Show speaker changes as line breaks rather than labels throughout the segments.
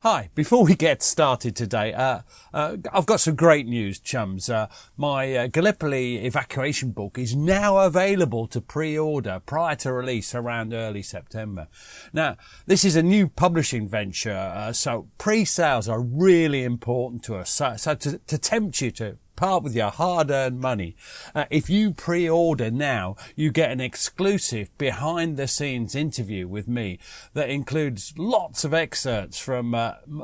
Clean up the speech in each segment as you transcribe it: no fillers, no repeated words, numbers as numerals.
Hi, before we get started today, I've got some great news, chums. My Gallipoli evacuation book is now available to pre-order prior to release around early September. Now, this is a new publishing venture, so pre-sales are really important to us. So to tempt you to part with your hard-earned money, if you pre-order now, you get an exclusive behind-the-scenes interview with me that includes lots of excerpts from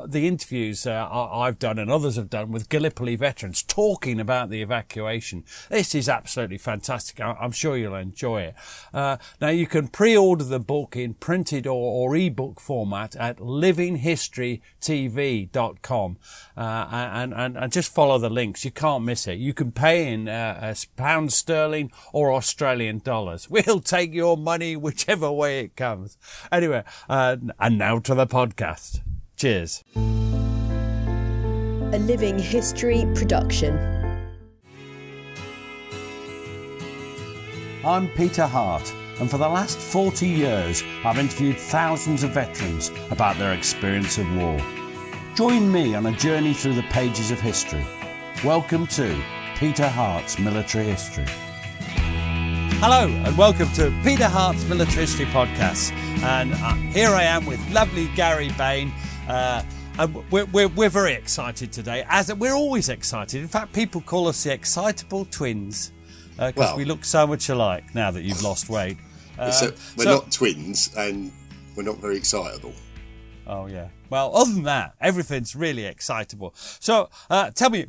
the interviews I've done and others have done with Gallipoli veterans talking about the evacuation. This is absolutely fantastic. I'm sure you'll enjoy it. Now, you can pre-order the book in printed or ebook format at livinghistorytv.com and just follow the links. You can't miss it. You can pay in pounds sterling or Australian dollars. We'll take your money whichever way it comes. Anyway, and now to the podcast. Cheers.
A Living History production.
I'm Peter Hart, and for the last 40 years I've interviewed thousands of veterans about their experience of war. Join me on a journey through the pages of history. Welcome to Peter Hart's Military History. Hello and welcome to Peter Hart's Military History Podcast. And here I am with lovely Gary Bain. And we're very excited today, as we're always excited. In fact, people call us the Excitable Twins because we look so much alike now that you've lost weight.
We're not twins and we're not very excitable.
Oh, yeah. Well, other than that, everything's really excitable. So, tell me,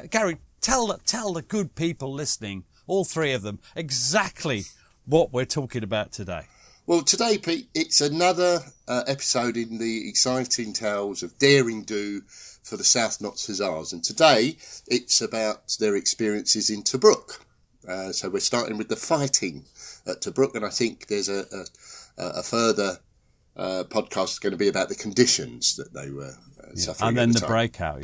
Gary, tell the good people listening, all three of them, exactly what we're talking about today.
Well, today, Pete, it's another episode in the exciting tales of daring do for the South Notts Hussars. And today, it's about their experiences in Tobruk. So we're starting with the fighting at Tobruk, and I think there's a further podcast is going to be about the conditions that they were suffering.
And then the breakout,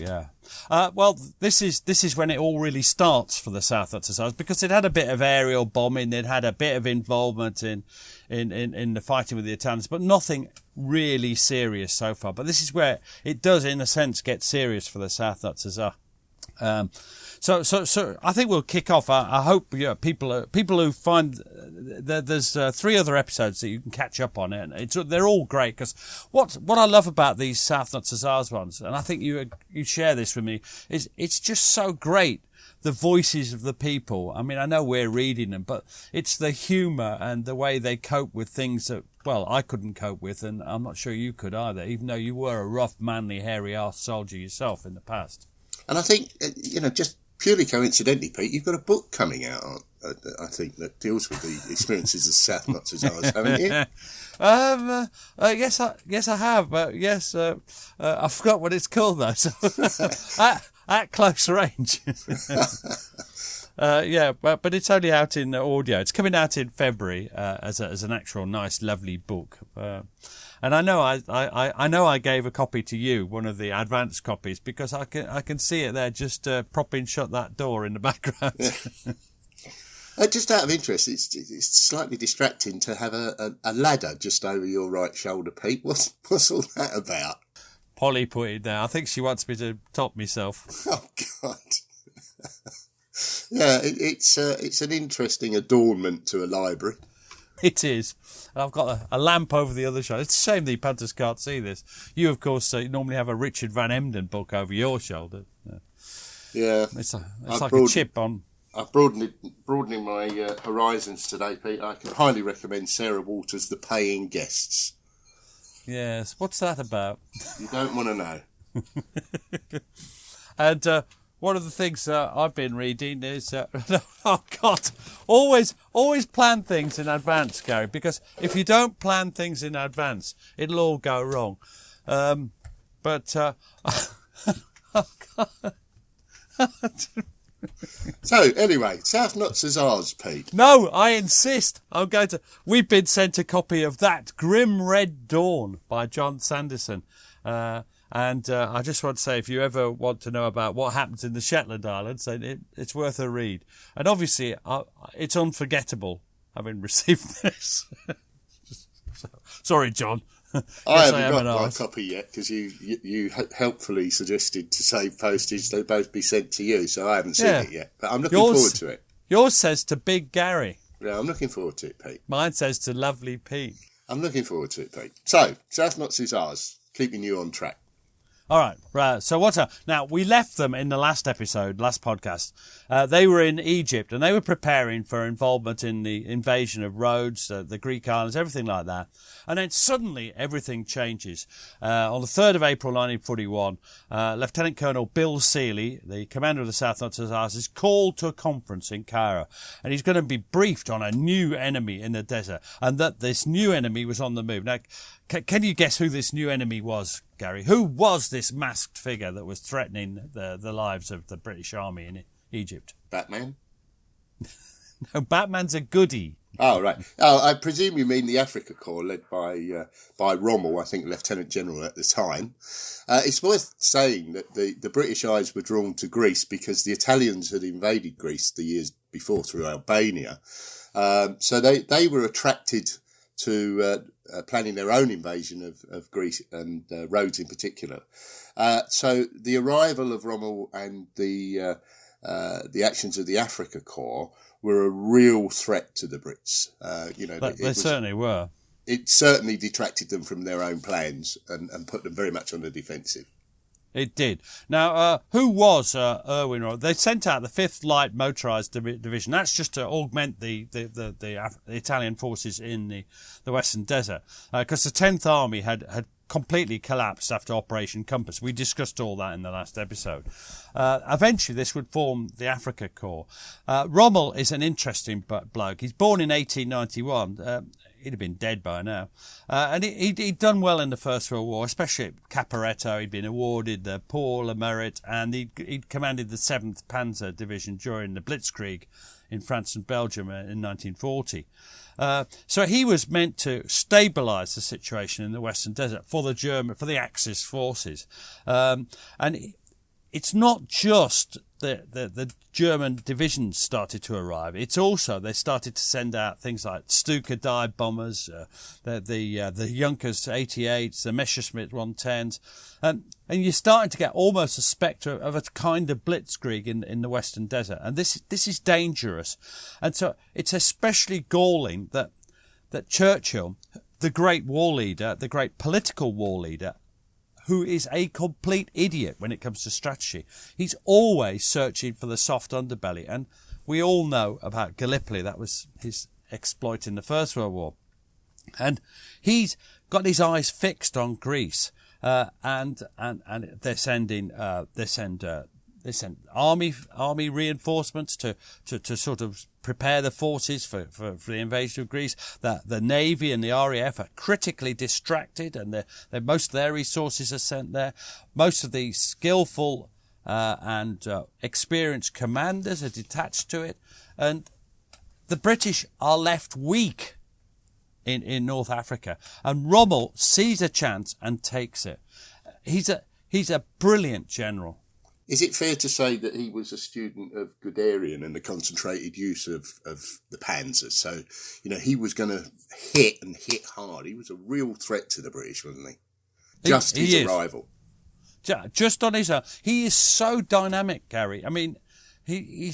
well, this is when it all really starts for the South Notts Hussars, because it had a bit of aerial bombing, it had a bit of involvement in the fighting with the Italians, but nothing really serious so far. But this is where it does, in a sense, get serious for the South Notts Hussars. So I think we'll kick off. I hope people who find there's three other episodes that you can catch up on it. And they're all great, because what I love about these South Notts Hussars ones, and I think you share this with me, is it's just so great. The voices of the people. I mean, I know we're reading them, but it's the humour and the way they cope with things that, well, I couldn't cope with, and I'm not sure you could either, even though you were a rough, manly, hairy-arsed soldier yourself in the past. And
I think, just purely coincidentally, Pete, you've got a book coming out, I think, that deals with the experiences of South Notts Hussars, haven't you?
Yes, I have. Yes, I forgot what it's called though. So at close range. But it's only out in audio. It's coming out in February as an actual nice, lovely book. And I know I gave a copy to you, one of the advanced copies, because I can see it there, just propping shut that door in the background.
Yeah. Just out of interest, it's slightly distracting to have a ladder just over your right shoulder, Pete. What's all that about?
Polly put it there. I think she wants me to top myself.
Oh God. Yeah, it's an interesting adornment to a library.
It is. I've got a lamp over the other shoulder. It's a shame the punters can't see this. You, of course, normally have a Richard Van Emden book over your shoulder.
Yeah.
It's like a chip on.
I'm broadening my horizons today, Pete. I can highly recommend Sarah Waters' The Paying Guests.
Yes. What's that about?
You don't want to know.
And one of the things I've been reading is, oh God, always plan things in advance, Gary, because if you don't plan things in advance, it'll all go wrong. Oh God.
So, anyway, South Notts Hussars, Pete.
No, I insist. We've been sent a copy of That Grim Red Dawn by John Sanderson. And I just want to say, if you ever want to know about what happens in the Shetland Islands, then it's worth a read. And obviously, it's unforgettable having received this. Sorry, John.
I
Yes,
haven't
am
got
an
my
arse.
copy yet because you helpfully suggested to save postage. They both be sent to you, so I haven't seen
Yeah.
it yet. But I'm looking
Yours-
forward to it.
Yours says to Big Gary.
Yeah, I'm looking forward to it, Pete.
Mine says to Lovely Pete.
I'm looking forward to it, Pete. So, South Notts Hussars, keeping you on track.
All right. So what's up? Now, we left them in the last podcast. They were in Egypt and they were preparing for involvement in the invasion of Rhodes, the Greek islands, everything like that. And then suddenly everything changes. On the 3rd of April 1941, Lieutenant Colonel Bill Seeley, the commander of the South Notts Hussars, is called to a conference in Cairo. And he's going to be briefed on a new enemy in the desert and that this new enemy was on the move. Now, can you guess who this new enemy was, Gary? Who was this masked figure that was threatening the lives of the British Army in Egypt?
Batman?
No, Batman's a goodie.
Oh, right. Oh, I presume you mean the Africa Corps, led by Rommel, I think Lieutenant General at the time. It's worth saying that the British eyes were drawn to Greece because the Italians had invaded Greece the years before through Albania. So they were attracted to planning their own invasion of Greece and Rhodes in particular. So the arrival of Rommel and the actions of the Africa Corps were a real threat to the Brits.
They certainly were.
It certainly detracted them from their own plans and put them very much on the defensive.
It did. Now, who was Irwin Rommel? They sent out the 5th Light Motorised Division. That's just to augment the Italian forces in the Western Desert, because the 10th Army had completely collapsed after Operation Compass. We discussed all that in the last episode. Eventually, this would form the Africa Corps. Rommel is an interesting bloke. He's born in 1891. He'd have been dead by now. And he'd done well in the First World War, especially at Caporetto. He'd been awarded the Pour le Mérite, and he'd commanded the 7th Panzer Division during the Blitzkrieg in France and Belgium in 1940. So he was meant to stabilise the situation in the Western Desert for the Axis forces. And it's not just the German divisions started to arrive. It's also they started to send out things like Stuka dive bombers, the Junkers 88s, the Messerschmitt 110s, and you're starting to get almost a spectre of a kind of blitzkrieg in the Western Desert, and this is dangerous, and so it's especially galling that Churchill, the great war leader, the great political war leader, who is a complete idiot when it comes to strategy. He's always searching for the soft underbelly. And we all know about Gallipoli. That was his exploit in the First World War. And he's got his eyes fixed on Greece. And they send army reinforcements to sort of prepare the forces for the invasion of Greece. The Navy and the RAF are critically distracted, and most of their resources are sent there. Most of the skillful and experienced commanders are detached to it, and the British are left weak in North Africa. And Rommel sees a chance and takes it. He's a brilliant general.
Is it fair to say that he was a student of Guderian and the concentrated use of the panzers? So, he was going to hit and hit hard. He was a real threat to the British, wasn't he? Just his arrival.
Just on his own. He is so dynamic, Gary. I mean, he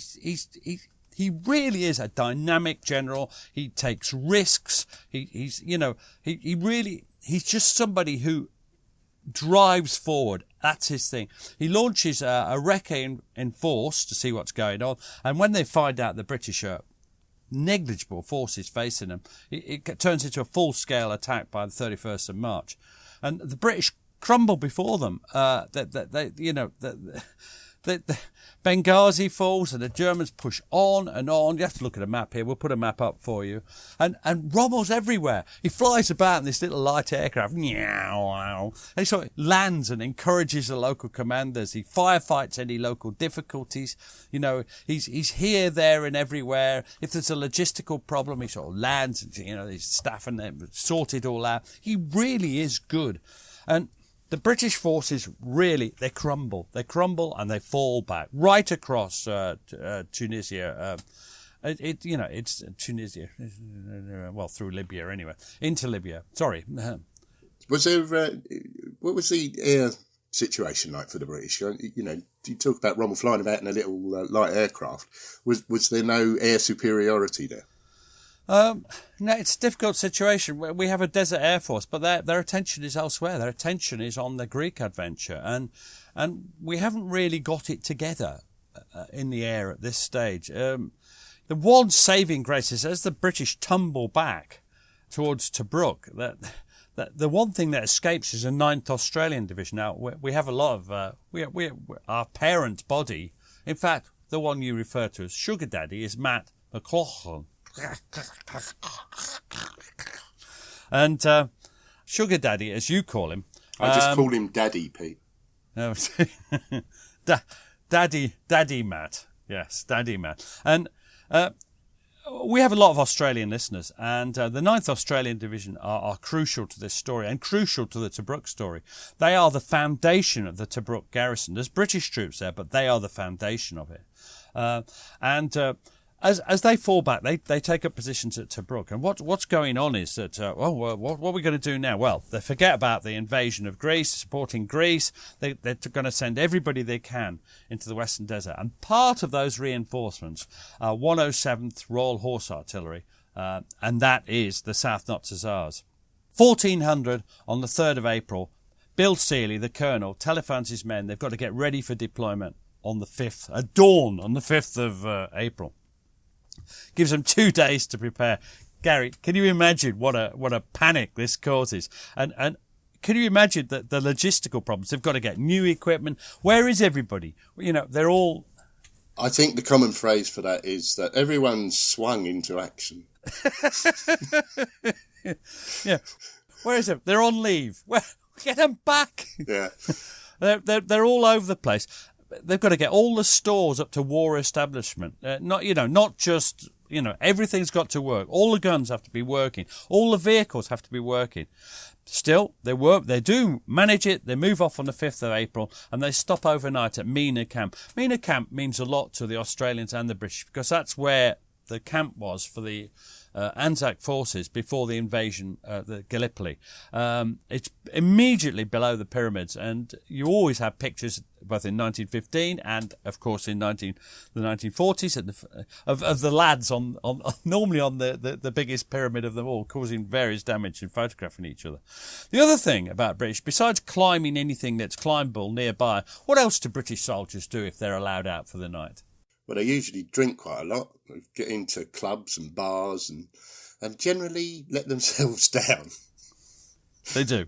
really is a dynamic general. He takes risks. He's just somebody who drives forward. That's his thing. He launches a recce in force to see what's going on, and when they find out the British are negligible forces facing them, it turns into a full-scale attack by the 31st of March, and the British crumble before them. Benghazi falls and the Germans push on and on. You have to look at a map here. We'll put a map up for you. And Rommel's everywhere. He flies about in this little light aircraft. And he sort of lands and encourages the local commanders. He firefights any local difficulties. He's here, there and everywhere. If there's a logistical problem, he sort of lands and, his staff and them sort it all out. He really is good. And the British forces really, they crumble and they fall back right across Tunisia. It's Tunisia, well, through Libya anyway, into Libya. Sorry.
Was there? What was the air situation like for the British? You talk about Rommel flying about in a little light aircraft. Was there no air superiority there?
No, it's a difficult situation. We have a desert air force, but their attention is elsewhere. Their attention is on the Greek adventure, and we haven't really got it together in the air at this stage. The one saving grace is as the British tumble back towards Tobruk, that the one thing that escapes is a 9th Australian Division. Now, we have a lot of our parent body. In fact, the one you refer to as Sugar Daddy is McLachlan. And Sugar Daddy, as you call him.
I just call him Daddy, Pete.
No, Daddy Matt. Yes, Daddy Matt. And we have a lot of Australian listeners, and the 9th Australian Division are crucial to this story and crucial to the Tobruk story. They are the foundation of the Tobruk garrison. There's British troops there, but they are the foundation of it. As they fall back, they take up positions at Tobruk. And what's going on is that, what are we going to do now? Well, they forget about the invasion of Greece, supporting Greece. They're going to send everybody they can into the Western Desert. And part of those reinforcements are 107th Royal Horse Artillery, and that is the South Notts Hussars. 1400 on the 3rd of April, Bill Seeley, the colonel, telephones his men. They've got to get ready for deployment on the 5th, at dawn on the 5th of April. Gives them 2 days to prepare. Gary, can you imagine what a panic this causes? And can you imagine the logistical problems? They've got to get new equipment. Where is everybody? They're all...
I think the common phrase for that is that everyone's swung into action.
Yeah. Where is it? They're on leave. Get them back.
Yeah.
They're all over the place. They've got to get all the stores up to war establishment. Not just, everything's got to work. All the guns have to be working. All the vehicles have to be working. Still, they do manage it. They move off on the 5th of April and they stop overnight at Mina Camp. Mina Camp means a lot to the Australians and the British because that's where the camp was for the Anzac forces before the invasion, the Gallipoli. It's immediately below the pyramids, and you always have pictures, both in 1915 and, of course, in the 1940s, of the lads normally on the biggest pyramid of them all, causing various damage and photographing each other. The other thing about British, besides climbing anything that's climbable nearby, what else do British soldiers do if they're allowed out for the night?
Well, they usually drink quite a lot, get into clubs and bars and generally let themselves down.
They do.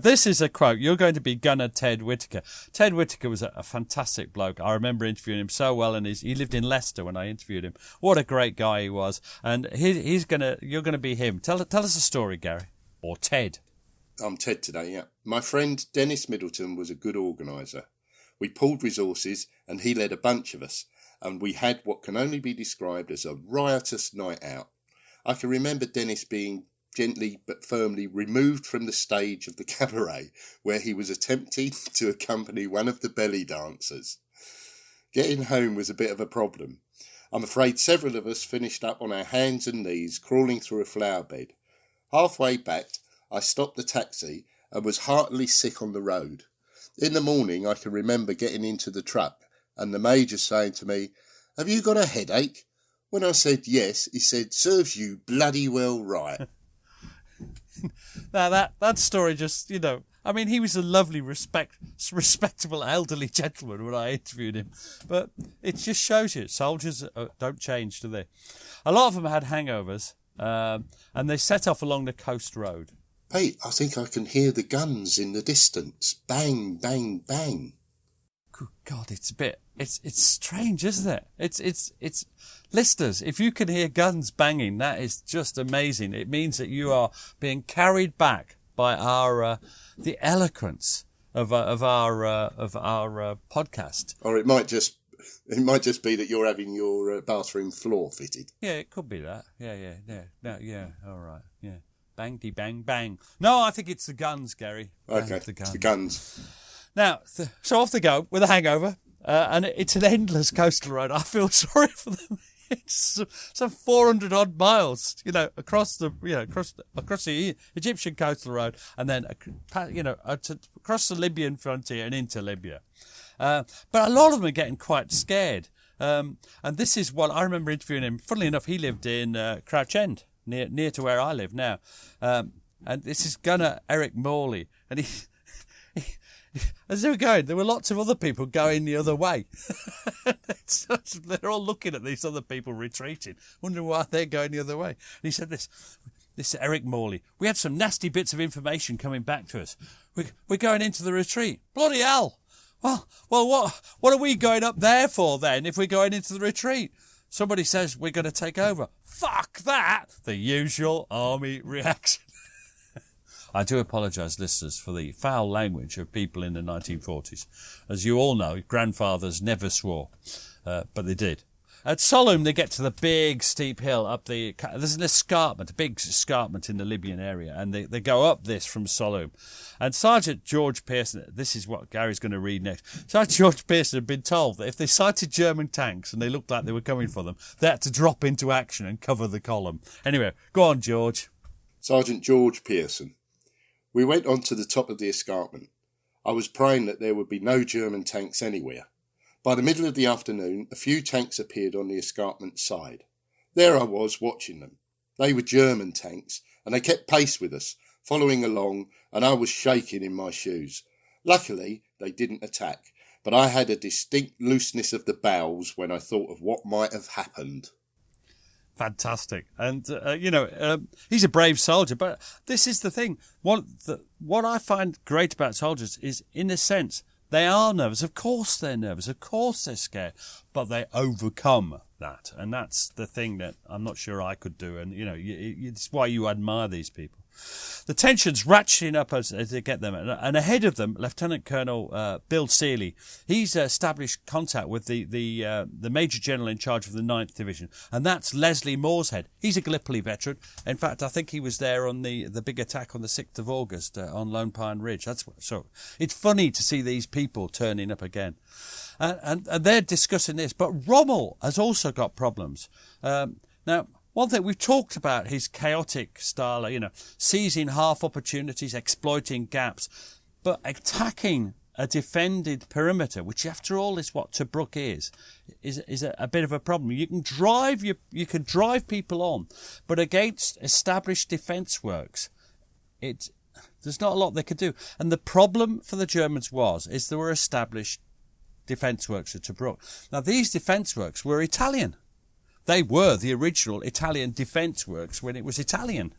This is a quote. You're going to be Gunner Ted Whittaker. Ted Whittaker was a fantastic bloke. I remember interviewing him so well, and he lived in Leicester when I interviewed him. What a great guy he was. And you're going to be him. Tell us a story, Gary. Or Ted.
I'm Ted today, yeah. My friend Dennis Middleton was a good organiser. We pooled resources and he led a bunch of us. And we had what can only be described as a riotous night out. I can remember Dennis being gently but firmly removed from the stage of the cabaret where he was attempting to accompany one of the belly dancers. Getting home was a bit of a problem. I'm afraid several of us finished up on our hands and knees crawling through a flower bed. Halfway back, I stopped the taxi and was heartily sick on the road. In the morning, I can remember getting into the truck and the Major saying to me, "Have you got a headache?" When I said yes, he said, "Serves you bloody well right."
Now that story just, he was a lovely, respectable elderly gentleman when I interviewed him. But it just shows you, soldiers don't change, do they? A lot of them had hangovers, and they set off along the coast road.
Pete, I think I can hear the guns in the distance. Bang, bang, bang.
Good God, it's strange, isn't it? It's listeners, if you can hear guns banging, that is just amazing. It means that you are being carried back by the eloquence of our podcast.
Or it might just be that you're having your bathroom floor fitted.
Yeah, it could be that. Yeah. No, yeah, all right. Yeah. Bang-de bang bang. No, I think it's the guns, Gary.
Okay, it's the guns.
Now, so off they go with a hangover, and it's an endless coastal road. I feel sorry for them. It's some 400 odd miles, across the Egyptian coastal road, and then across the Libyan frontier and into Libya. But a lot of them are getting quite scared. And this is what I remember interviewing him. Funnily enough, he lived in Crouch End, near to where I live now. And this is Gunner Eric Morley, and he as they were going, there were lots of other people going the other way. They're all looking at these other people retreating, wondering why they're going the other way. And he said this is Eric Morley. We had some nasty bits of information coming back to us. We're going into the retreat. Bloody hell! Well, what are we going up there for then if we're going into the retreat? Somebody says we're going to take over. Fuck that! The usual army reaction. I do apologise, listeners, for the foul language of people in the 1940s. As you all know, grandfathers never swore, but they did. At Solomon, they get to the big steep hill up there's an escarpment, a big escarpment in the Libyan area, and they go up this from Solomon. And Sergeant George Pearson, this is what Gary's going to read next. Sergeant George Pearson had been told that if they sighted German tanks and they looked like they were coming for them, they had to drop into action and cover the column. Anyway, go on, George.
Sergeant George Pearson. We went on to the top of the escarpment. I was praying that there would be no German tanks anywhere. By the middle of the afternoon, a few tanks appeared on the escarpment side. There I was, watching them. They were German tanks, and they kept pace with us, following along, and I was shaking in my shoes. Luckily, they didn't attack, but I had a distinct looseness of the bowels when I thought of what might have happened.
Fantastic. And, he's a brave soldier, but this is the thing. What I find great about soldiers is, in a sense, they are nervous. Of course they're nervous. Of course they're scared. But they overcome that. And that's the thing that I'm not sure I could do. And, it's why you admire these people. The tension's ratcheting up as they get them. And ahead of them, Lieutenant Colonel Bill Seeley. He's established contact with the Major General in charge of the 9th Division. And that's Leslie Morshead. He's a Gallipoli veteran. In fact, I think he was there on the big attack on the 6th of August on Lone Pine Ridge. So it's funny to see these people turning up again. And they're discussing this. But Rommel has also got problems. Now, one thing, we've talked about his chaotic style, seizing half opportunities, exploiting gaps, but attacking a defended perimeter, which after all is what Tobruk is a bit of a problem. You can drive people on, but against established defence works, there's not a lot they could do. And the problem for the Germans is there were established defence works at Tobruk. Now, these defence works were Italian. They were the original Italian defence works when it was Italian.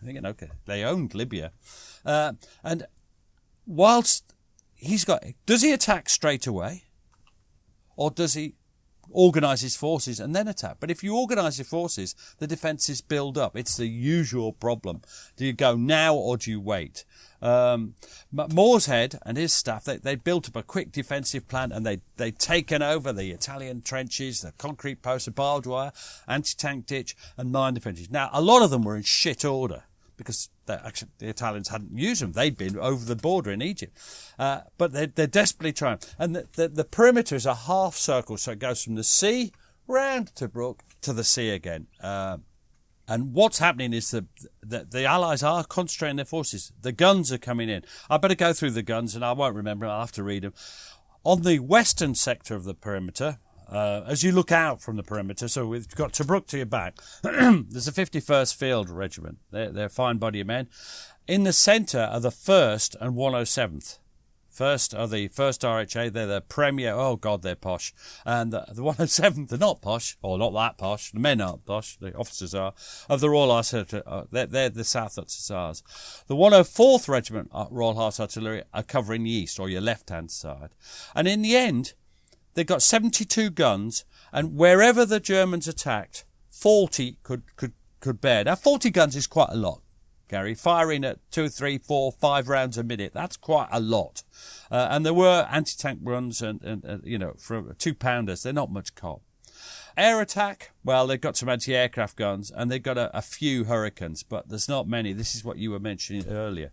They owned Libya. And whilst does he attack straight away? Or does he organise his forces and then attack? But if you organise your forces, the defences build up. It's the usual problem. Do you go now or do you wait? Morshead and his staff, they built up a quick defensive plan, and they'd taken over the Italian trenches, the concrete posts, the barbed wire, anti-tank ditch and mine defences. Now, a lot of them were in shit order because the Italians hadn't used them. They'd been over the border in Egypt. But they're desperately trying. And the perimeter is a half circle, so it goes from the sea round Tobruk to the sea again. And what's happening is the Allies are concentrating their forces. The guns are coming in. I better go through the guns, and I won't remember. I'll have to read them. On the western sector of the perimeter, as you look out from the perimeter, so we've got Tobruk to your back, there's a 51st Field Regiment. They're a fine body of men. In the centre are the 1st and 107th. First are the 1st RHA, they're the Premier, oh God, they're posh. And the 107th, they're not posh, or not that posh, the men aren't posh, the officers are, of the Royal Artillery, they're the South Notts Hussars. The 104th Regiment Royal Horse Artillery are covering the east, or your left-hand side. And in the end, they've got 72 guns, and wherever the Germans attacked, 40 could bear. Now, 40 guns is quite a lot, Gary. Firing at 2, 3, 4, 5 rounds a minute, that's quite a lot. And there were anti-tank runs and for 2-pounders, they're not much cop. Air attack, well, they've got some anti-aircraft guns and they've got a few Hurricanes, but there's not many. This is what you were mentioning earlier.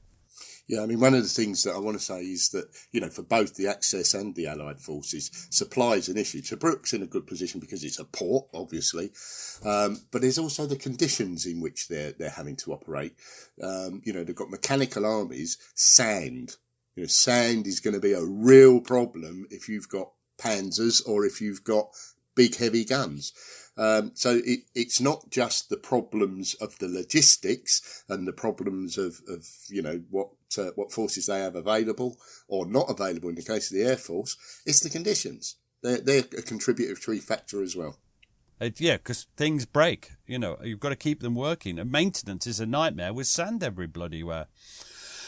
Yeah, I mean, one of the things that I want to say is that, for both the Axis and the Allied forces, supply is an issue. Tobruk's in a good position because it's a port, obviously, but there's also the conditions in which they're having to operate. They've got mechanical armies, sand. Sand is going to be a real problem if you've got panzers or if you've got big, heavy guns. So it's not just the problems of the logistics and the problems of what forces they have available or not available in the case of the Air Force. It's the conditions. They're a contributory factor as well.
Because things break. You've got to keep them working. And maintenance is a nightmare with sand every bloody where.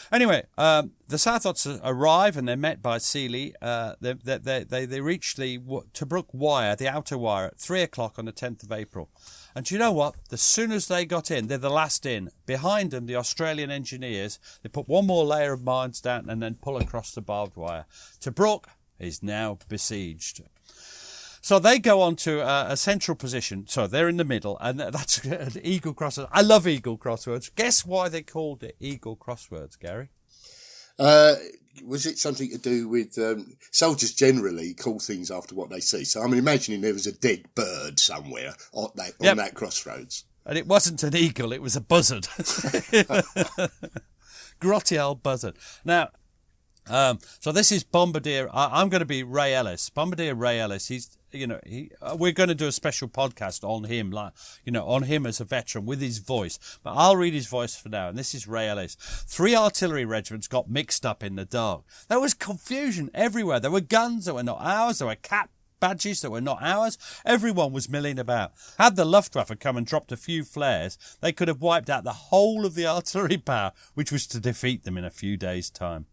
Anyway, the South Notts arrive and they're met by Seeley. They reach the Tobruk wire, the outer wire, at 3 o'clock on the 10th of April. And do you know what? As soon as they got in, they're the last in. Behind them, the Australian engineers, they put one more layer of mines down and then pull across the barbed wire. Tobruk is now besieged. So they go on to a central position. So they're in the middle, and that's an Eagle crossword. I love Eagle crosswords. Guess why they called it Eagle crosswords, Gary?
Was it something to do with soldiers generally call things after what they see? So I'm imagining there was a dead bird somewhere on that crossroads.
And it wasn't an eagle, it was a buzzard. Grotty old buzzard. Now, so this is Bombardier. I'm going to be Ray Ellis. Bombardier Ray Ellis. We're going to do a special podcast on him, on him as a veteran with his voice. But I'll read his voice for now. And this is Ray Ellis. 3 artillery regiments got mixed up in the dark. There was confusion everywhere. There were guns that were not ours. There were cap badges that were not ours. Everyone was milling about. Had the Luftwaffe come and dropped a few flares, they could have wiped out the whole of the artillery power, which was to defeat them in a few days' time.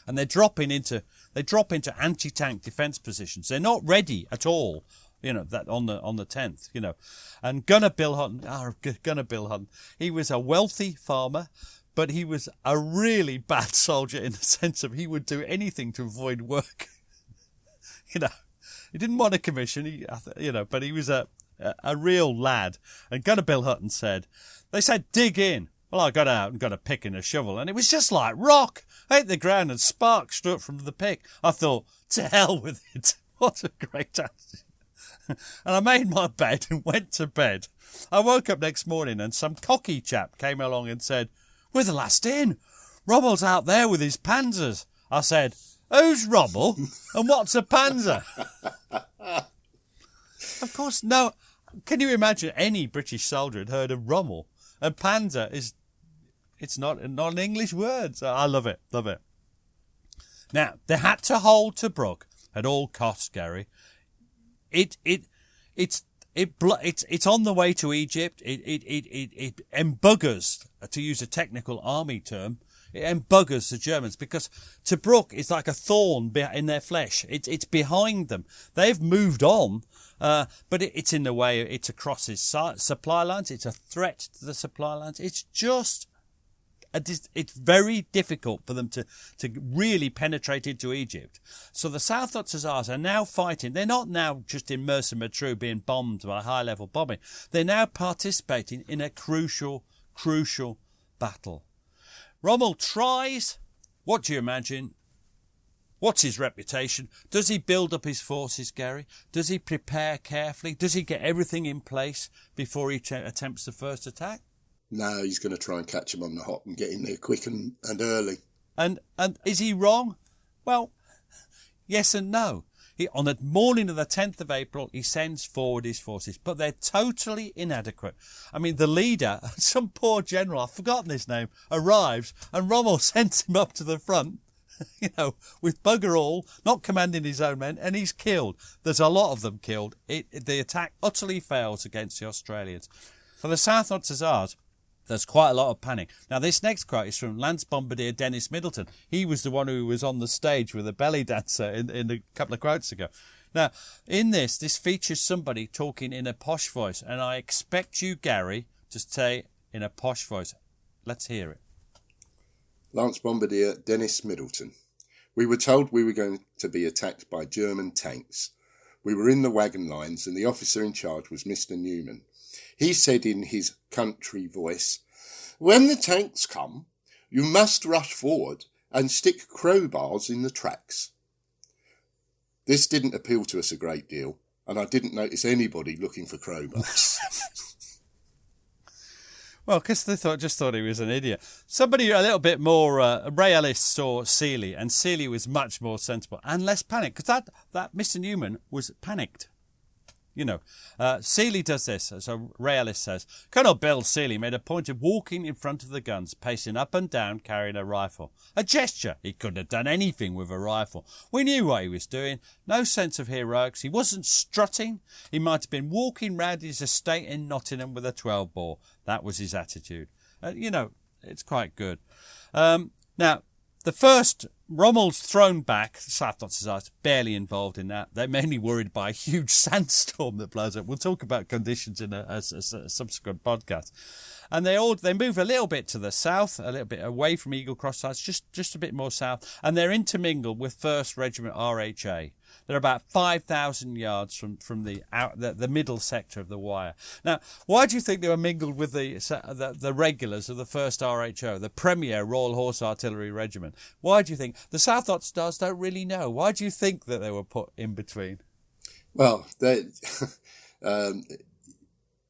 And they drop into anti-tank defence positions. They're not ready at all, that on the 10th, And Gunner Bill Hutton, he was a wealthy farmer, but he was a really bad soldier in the sense of he would do anything to avoid work. He didn't want a commission, but he was a real lad. And Gunner Bill Hutton they said, dig in. Well, I got out and got a pick and a shovel, and it was just like rock. I hit the ground and sparks struck from the pick. I thought, to hell with it. What a great attitude. And I made my bed and went to bed. I woke up next morning and some cocky chap came along and said, we're the last in. Rommel's out there with his panzers. I said, who's Rommel and what's a panzer? Of course, no. Can you imagine any British soldier had heard of Rommel? And panzer it's not an English word. So I love it. Now, they had to hold Tobruk at all costs, Gary. It's on the way to Egypt. It embuggers, to use a technical army term, it embuggers the Germans because Tobruk is like a thorn in their flesh. It's behind them. They've moved on, but it's in the way. It's across his supply lines. It's a threat to the supply lines. It's just it's very difficult for them to really penetrate into Egypt. So the South Notts Hussars are now fighting. They're not now just in Mersa Matruh being bombed by high-level bombing. They're now participating in a crucial battle. Rommel tries. What do you imagine? What's his reputation? Does he build up his forces, Gary? Does he prepare carefully? Does he get everything in place before he attempts the first attack?
No, he's going to try and catch him on the hop and get in there quick and early.
And is he wrong? Well, yes and no. On the morning of the 10th of April, he sends forward his forces, but they're totally inadequate. I mean, the leader, some poor general, I've forgotten his name, arrives and Rommel sends him up to the front, with bugger all, not commanding his own men, and he's killed. There's a lot of them killed. The attack utterly fails against the Australians. For the South Notts Hussars, there's quite a lot of panic. Now, this next quote is from Lance Bombardier Dennis Middleton. He was the one who was on the stage with a belly dancer in a couple of quotes ago. Now, in this features somebody talking in a posh voice, and I expect you, Gary, to say in a posh voice. Let's hear it.
Lance Bombardier Dennis Middleton. We were told we were going to be attacked by German tanks. We were in the wagon lines, and the officer in charge was Mr. Newman. He said in his country voice, when the tanks come, You must rush forward and stick crowbars in the tracks. This didn't appeal to us a great deal, and I didn't notice anybody looking for crowbars.
Well, because they just thought he was an idiot. Somebody a little bit more, Ray Ellis saw Seeley, and Seeley was much more sensible and less panicked, because that Mr. Newman was panicked. You know, Seeley does this. So Ray Ellis says, Colonel Bill Seeley made a point of walking in front of the guns, pacing up and down, carrying a rifle. A gesture. He couldn't have done anything with a rifle. We knew what he was doing. No sense of heroics. He wasn't strutting. He might have been walking round his estate in Nottingham with a 12-bore. That was his attitude. You know, it's quite good. Now, the first, Rommel's thrown back, the South Notts Hussars, barely involved in that. They're mainly worried by a huge sandstorm that blows up. We'll talk about conditions in a subsequent podcast. And they move a little bit to the south, a little bit away from Eagle Cross sides, just a bit more south, and they're intermingled with 1st Regiment RHA. They're about 5,000 yards from the middle sector of the wire. Now, why do you think they were mingled with the regulars of the 1st RHO, the premier Royal Horse Artillery Regiment? Why do you think? The South Notts Stars don't really know. Why do you think that they were put in between?
Well, they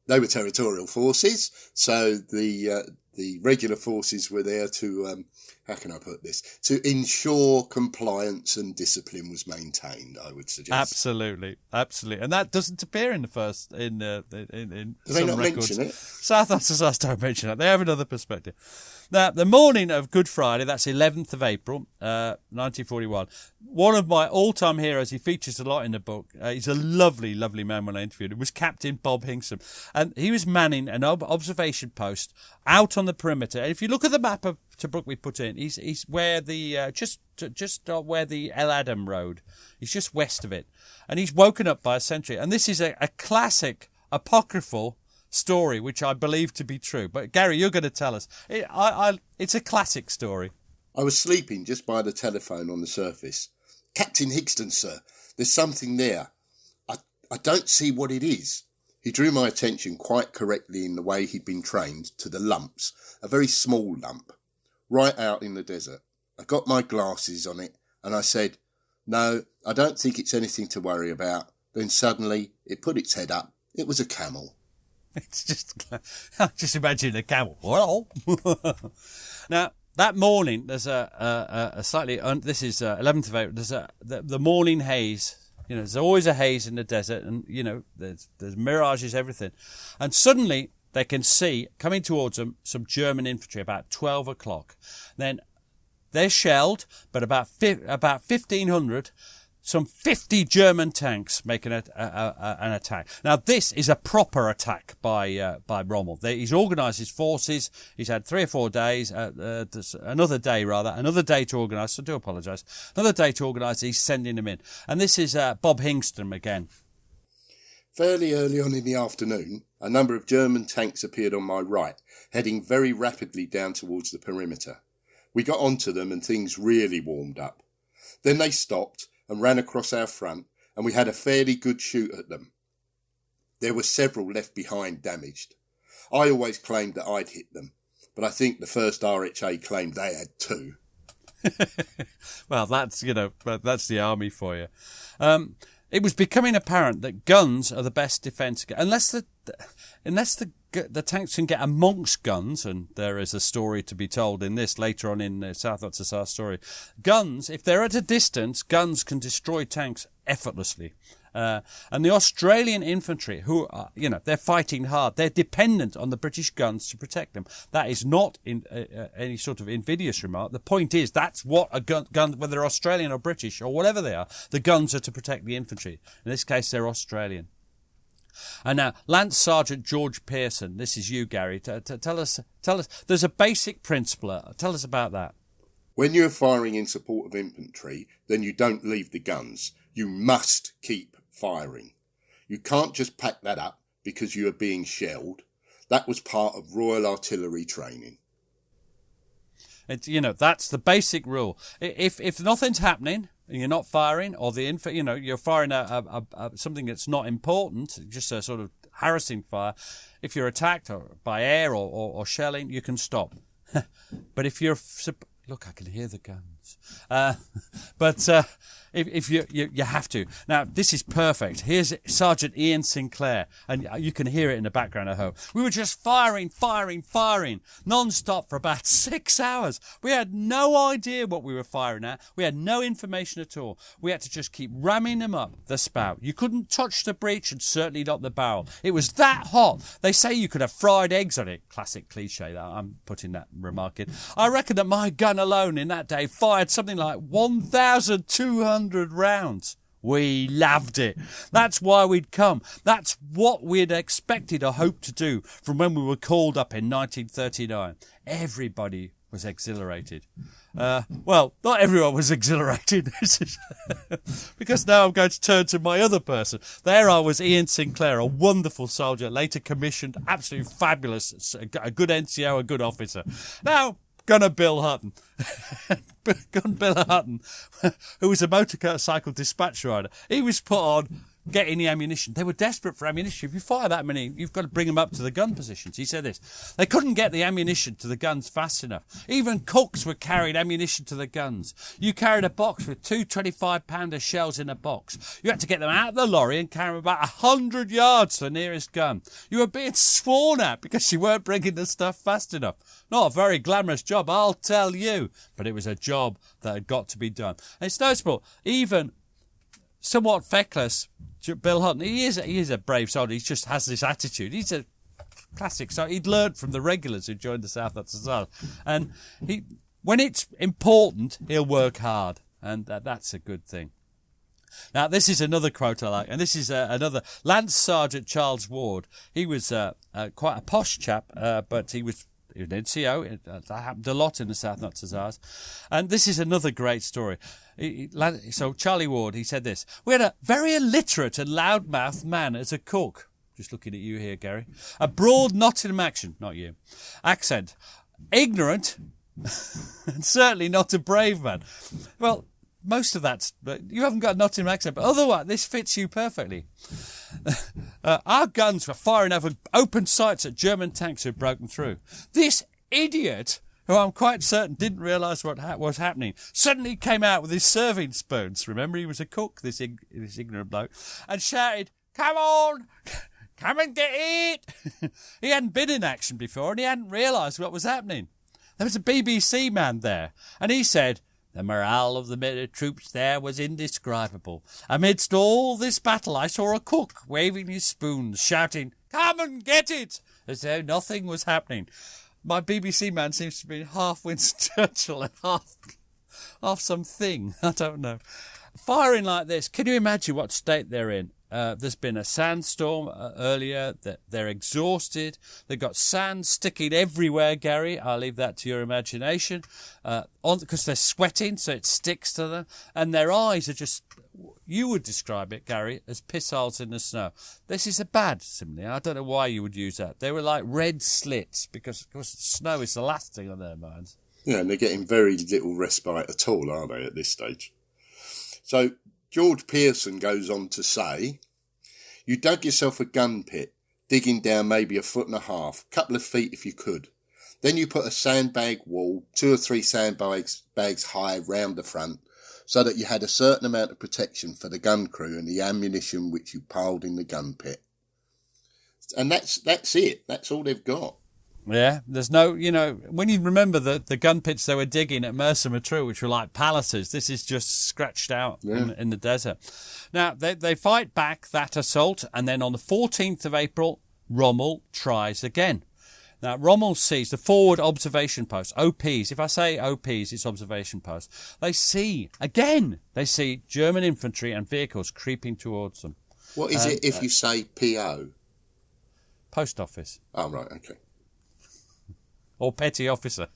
were territorial forces, so the regular forces were there to, how can I put this, to ensure compliance and discipline was maintained, I would suggest. Absolutely,
and that doesn't appear in the first in
Do
some
they not
records.
mention it?
South Hussars don't mention it. They have another perspective. Now, the morning of Good Friday, that's 11th of April, 1941, one of my all-time heroes, he features a lot in the book, he's a lovely, lovely man when I interviewed him, was Captain Bob Hinkson. And he was manning an observation post out on the perimeter. And if you look at the map of Tobruk we put in, he's where the, just where the El Adam Road, he's just west of it. And he's woken up by a sentry. And this is a classic, apocryphal story, which I believe to be true. But Gary, you're going to tell us. It's a classic story.
I was sleeping just by the telephone on the surface. Captain Higston, sir, there's something there. I don't see what it is. He drew my attention quite correctly in the way he'd been trained to the lumps, a very small lump, right out in the desert. I got my glasses on it and I said, no, I don't think it's anything to worry about. Then suddenly it put its head up. It was a camel.
It's just imagine a camel. Well, now that morning there's a slightly. This is 11th of April. There's the morning haze. You know, there's always a haze in the desert, and you know there's mirages, everything. And suddenly they can see coming towards them some German infantry about 12 o'clock. Then they're shelled, but about 1,500. Some 50 German tanks making an attack. Now, this is a proper attack by Rommel. He's organised his forces. He's had 3 or 4 days, another day to organise. So I do apologise. Another day to organise. He's sending them in. And this is Bob Hingston again.
Fairly early on in the afternoon, a number of German tanks appeared on my right, heading very rapidly down towards the perimeter. We got onto them and things really warmed up. Then they stopped and ran across our front, and we had a fairly good shoot at them. There were several left behind damaged. I always claimed that I'd hit them, but I think the 1st RHA claimed they had 2.
Well, that's the army for you. It was becoming apparent that guns are the best defence, unless the tanks can get amongst guns, and there is a story to be told in this later on in South Notts Hussars story. Guns, if they're at a distance, guns can destroy tanks effortlessly. And the Australian infantry, who are, they're fighting hard. They're dependent on the British guns to protect them. That is not any sort of invidious remark. The point is that's what a gun, whether they're Australian or British or whatever they are, the guns are to protect the infantry. In this case, they're Australian. And now, Lance Sergeant George Pearson, this is you, Gary. Tell us. There's a basic principle. Tell us about that.
When you're firing in support of infantry, then you don't leave the guns. You must keep firing. You can't just pack that up because you are being shelled. That was part of Royal Artillery training.
That's the basic rule. If nothing's happening and you're not firing, or you're firing something that's not important, just a sort of harassing fire. If you're attacked by air or shelling, you can stop. But if you're... Look, I can hear the guns. If you have to. Now, this is perfect. Here's Sergeant Ian Sinclair, and you can hear it in the background at home. We were just firing, non-stop for about 6 hours. We had no idea what we were firing at. We had no information at all. We had to just keep ramming them up the spout. You couldn't touch the breech and certainly not the barrel. It was that hot. They say you could have fried eggs on it. Classic cliche, that I'm putting that remark in. I reckon that my gun alone in that day fired something like 1,200 rounds. We loved it. That's why we'd come. That's what we'd expected or hoped to do from when we were called up in 1939. Everybody was exhilarated. Well, not everyone was exhilarated. Because now I'm going to turn to my other person. There I was, Ian Sinclair, a wonderful soldier, later commissioned, absolutely fabulous, a good NCO, a good officer. Now, Gunner Bill Hutton. Gunner Bill Hutton, who was a motorcycle dispatch rider. He was put on getting the ammunition. They were desperate for ammunition. If you fire that many, you've got to bring them up to the gun positions. He said this. They couldn't get the ammunition to the guns fast enough. Even cooks were carrying ammunition to the guns. You carried a box with 2 25-pounder shells in a box. You had to get them out of the lorry and carry them about 100 yards to the nearest gun. You were being sworn at because you weren't bringing the stuff fast enough. Not a very glamorous job, I'll tell you. But it was a job that had got to be done. And it's noticeable, even somewhat feckless Bill Hutton, he is a brave soldier. He just has this attitude. He's a classic. So he'd learned from the regulars who joined the South Notts Hussars. And when it's important, he'll work hard. And that's a good thing. Now, this is another quote I like. And this is another Lance Sergeant Charles Ward. He was quite a posh chap, but he was an NCO. That happened a lot in the South Notts Hussars. And this is another great story. So Charlie Ward, he said this. We had a very illiterate and loudmouthed man as a cook. Just looking at you here, Gary. A broad Nottingham accent. Ignorant, and certainly not a brave man. Well, most of that's... You haven't got a Nottingham accent, but otherwise, this fits you perfectly. Our guns were firing over open sights at German tanks who had broken through. This idiot, who I'm quite certain didn't realise what was happening, suddenly came out with his serving spoons. Remember, he was a cook, this ignorant bloke, and shouted, "Come on, come and get it!" He hadn't been in action before, and he hadn't realised what was happening. There was a BBC man there, and he said, "The morale of the troops there was indescribable. Amidst all this battle, I saw a cook waving his spoons, shouting, 'Come and get it!' as though nothing was happening." My BBC man seems to be half Winston Churchill and half something. I don't know. Firing like this, can you imagine what state they're in? There's been a sandstorm earlier. They're exhausted. They've got sand sticking everywhere, Gary. I'll leave that to your imagination. Because they're sweating, so it sticks to them. And their eyes are just... You would describe it, Gary, as piss holes in the snow. This is a bad simile. I don't know why you would use that. They were like red slits because, of course, snow is the last thing on their minds.
Yeah, and they're getting very little respite at all, aren't they, at this stage? So George Pearson goes on to say, "You dug yourself a gun pit, digging down maybe 1.5 foot, couple of feet if you could. Then you put a sandbag wall, 2 or 3 sandbags high round the front, so that you had a certain amount of protection for the gun crew and the ammunition which you piled in the gun pit." And that's it. That's all they've got.
Yeah, there's no, when you remember the gun pits they were digging at Mercer Matruh, which were like palaces, this is just scratched out in the desert. Now, they fight back that assault, and then on the 14th of April, Rommel tries again. Now, Rommel sees the forward observation post, OPs. If I say OPs, it's observation posts. They see German infantry and vehicles creeping towards them.
What is it if you say PO?
Post office.
Oh, right, okay.
Or petty officer.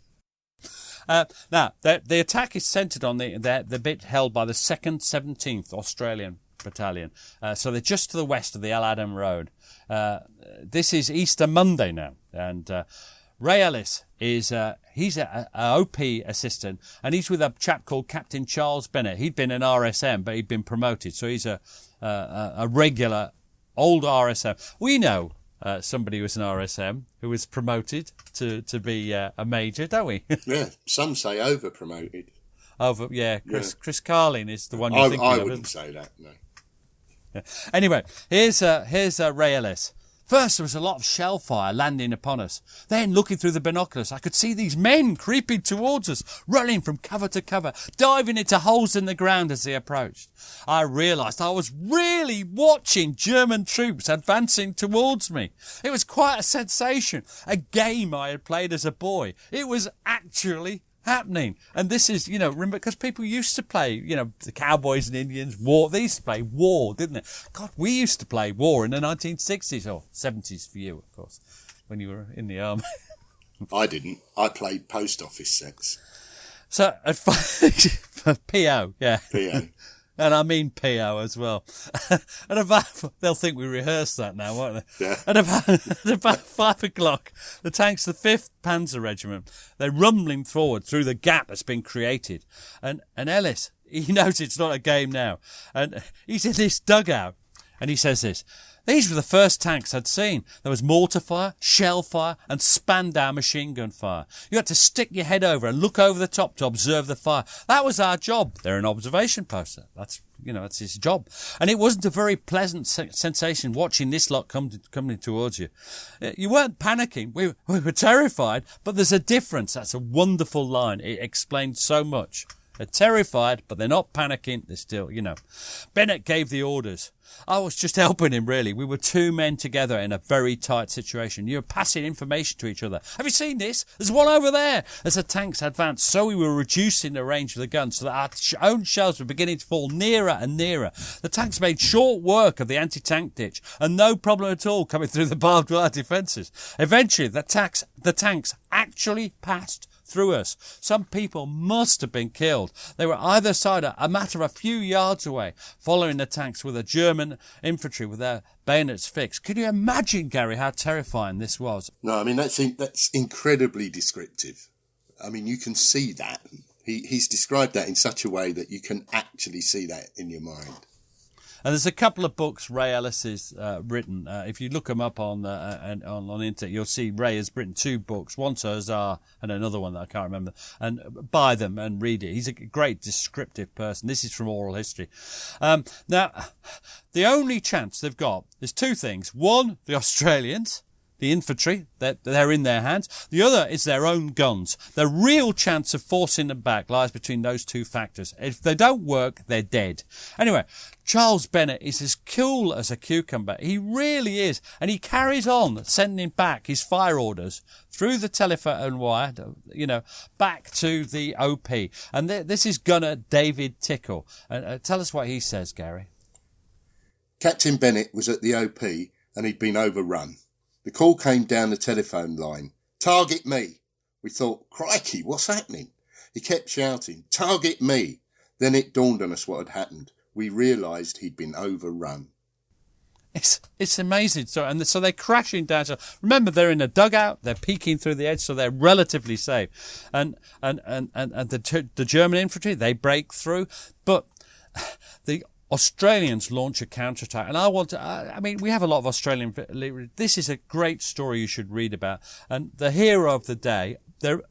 Now, the attack is centred on the bit held by the 2nd 17th Australian Battalion. So they're just to the west of the El Adam Road. This is Easter Monday now. And Ray Ellis he's a OP assistant, and he's with a chap called Captain Charles Bennett. He'd been an RSM, but he'd been promoted. So he's a regular old RSM. We know somebody who was an RSM who was promoted to be a major, don't we?
Yeah, some say over-promoted.
Chris Carlin is the one you're thinking of.
I wouldn't say that, no.
Yeah. Anyway, here's Ray Ellis. First, there was a lot of shell fire landing upon us. Then, looking through the binoculars, I could see these men creeping towards us, running from cover to cover, diving into holes in the ground as they approached. I realised I was really watching German troops advancing towards me. It was quite a sensation, a game I had played as a boy. It was actually happening. And this is, remember, because people used to play, the Cowboys and Indians, war. They used to play war, didn't they? God, we used to play war in the 1960s, or 70s for you, of course, when you were in the army.
I didn't. I played post office sex.
So, for PO, yeah.
PO.
And I mean PO as well. And they'll think we rehearsed that now, won't they?
Yeah.
And about 5 o'clock, the tanks, the 5th Panzer Regiment, they're rumbling forward through the gap that's been created. And Ellis, he knows it's not a game now. And he's in this dugout. And he says this: these were the first tanks I'd seen. There was mortar fire, shell fire, and Spandau machine gun fire. You had to stick your head over and look over the top to observe the fire. That was our job. They're an observation post. That's his job. And it wasn't a very pleasant sensation watching this lot coming towards you. You weren't panicking. We were terrified, but there's a difference. That's a wonderful line. It explains so much. They're terrified, but they're not panicking. They're still, Bennett gave the orders. I was just helping him, really. We were 2 men together in a very tight situation. You were passing information to each other. Have you seen this? There's one over there. As the tanks advanced, so we were reducing the range of the guns so that our own shells were beginning to fall nearer and nearer. The tanks made short work of the anti-tank ditch and no problem at all coming through the barbed wire defences. Eventually, the tanks actually passed through us. Some people must have been killed. They were either side, a matter of a few yards away, following the tanks with the German infantry with their bayonets fixed. Could you imagine, Gary, how terrifying this was?
No, I mean, that's incredibly descriptive. I mean, you can see that. He's described that in such a way that you can actually see that in your mind.
And there's a couple of books Ray Ellis has written. If you look them up on internet, you'll see Ray has written 2 books, one to Hussar and another one that I can't remember. And buy them and read it. He's a great descriptive person. This is from oral history. Now, the only chance they've got is 2 things. One, the Australians. The infantry, they're in their hands. The other is their own guns. The real chance of forcing them back lies between those 2 factors. If they don't work, they're dead. Anyway, Charles Bennett is as cool as a cucumber. He really is. And he carries on sending back his fire orders through the telephone wire, back to the OP. And this is Gunner David Tickle. Tell us what he says, Gary.
Captain Bennett was at the OP and he'd been overrun. The call came down the telephone line. Target me. We thought, crikey, what's happening? He kept shouting, target me. Then it dawned on us what had happened. We realised he'd been overrun.
It's amazing. So they're crashing down. So remember, they're in a dugout. They're peeking through the edge, so they're relatively safe. And the German infantry, they break through. But the Australians launch a counterattack, and we have a lot of Australian. This is a great story you should read about. And the hero of the day, they're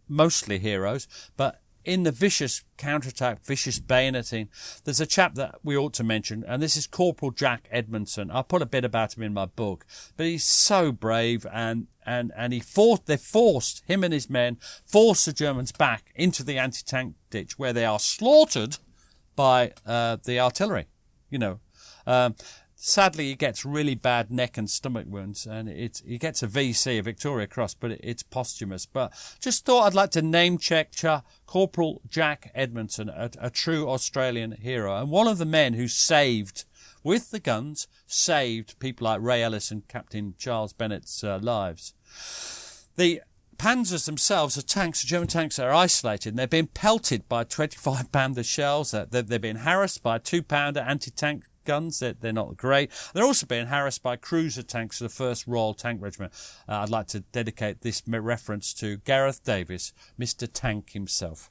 mostly heroes, but in the vicious counterattack, vicious bayoneting, there's a chap that we ought to mention, and this is Corporal Jack Edmondson. I'll put a bit about him in my book, but he's so brave, and him and his men forced the Germans back into the anti-tank ditch, where they are slaughtered by the artillery. Sadly, he gets really bad neck and stomach wounds, and he gets a VC, a Victoria Cross, but it's posthumous. But just thought I'd like to name check Corporal Jack Edmondson, a true Australian hero, and one of the men who saved, with the guns, saved people like Ray Ellis and Captain Charles Bennett's lives. The Panzers themselves are tanks, German tanks, are isolated, and they're being pelted by 25-pounder shells. They're being harassed by 2-pounder anti-tank guns. They're not great. They're also being harassed by cruiser tanks of the 1st Royal Tank Regiment. I'd like to dedicate this reference to Gareth Davis, Mr. Tank himself.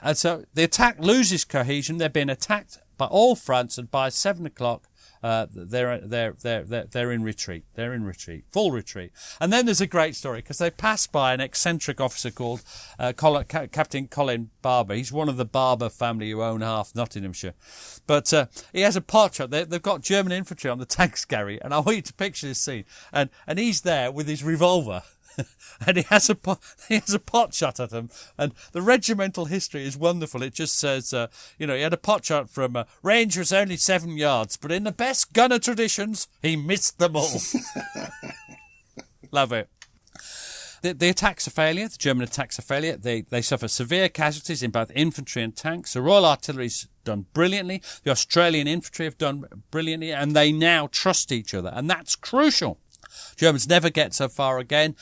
And so the attack loses cohesion. They're being attacked by all fronts, and by 7 o'clock, They're in retreat. They're in retreat, full retreat. And then there's a great story because they pass by an eccentric officer called Captain Colin Barber. He's one of the Barber family who own half Nottinghamshire. But he has a pot shot. They've got German infantry on the tanks, Gary, and I want you to picture this scene. And he's there with his revolver. And he has a pot shot at him, and the regimental history is wonderful. It just says, he had a pot shot from range was only 7 yards, but in the best gunner traditions, he missed them all. Love it. The attacks are failure. The German attacks are failure. They suffer severe casualties in both infantry and tanks. The Royal Artillery's done brilliantly. The Australian infantry have done brilliantly, and they now trust each other, and that's crucial. Germans never get so far again.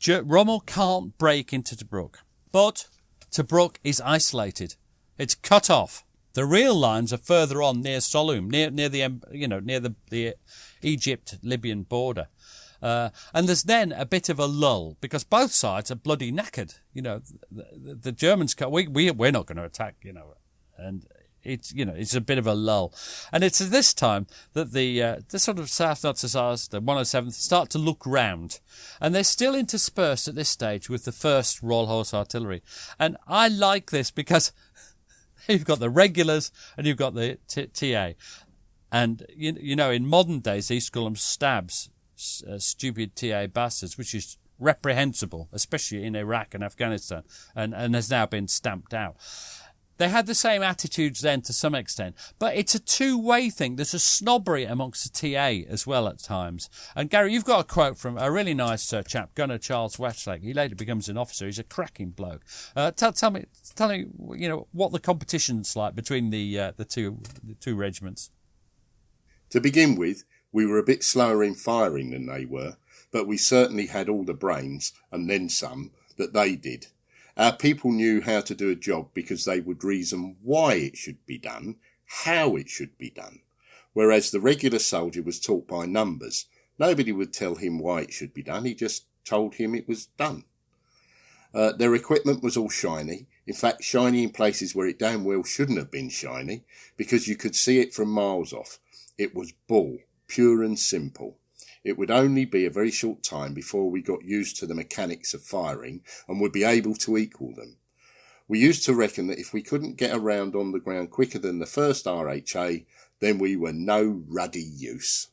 Rommel can't break into Tobruk. But Tobruk is isolated. It's cut off. The real lines are further on near Soloum, near the Egypt-Libyan border. And there's then a bit of a lull because both sides are bloody knackered. The Germans we're not going to attack, and it's a bit of a lull. And it's at this time that the sort of South Notts Hussars, the 107th, start to look round. And they're still interspersed at this stage with the 1st Royal Horse Artillery. And I like this because you've got the regulars and you've got the TA. And, in modern days, East Gulham stabs stupid TA bastards, which is reprehensible, especially in Iraq and Afghanistan, and has now been stamped out. They had the same attitudes then to some extent, but it's a two-way thing. There's a snobbery amongst the TA as well at times. And Gary, you've got a quote from a really nice chap, Gunner Charles Westlake. He later becomes an officer. He's a cracking bloke. Tell me, what the competition's like between the two regiments.
To begin with, we were a bit slower in firing than they were, but we certainly had all the brains, and then some, that they did. Our people knew how to do a job because they would reason why it should be done, how it should be done. Whereas the regular soldier was taught by numbers. Nobody would tell him why it should be done, he just told him it was done. Their equipment was all shiny. In fact, shiny in places where it damn well shouldn't have been shiny, because you could see it from miles off. It was bull, pure and simple. It would only be a very short time before we got used to the mechanics of firing and would be able to equal them. We used to reckon that if we couldn't get around on the ground quicker than the first RHA, then we were no ruddy use.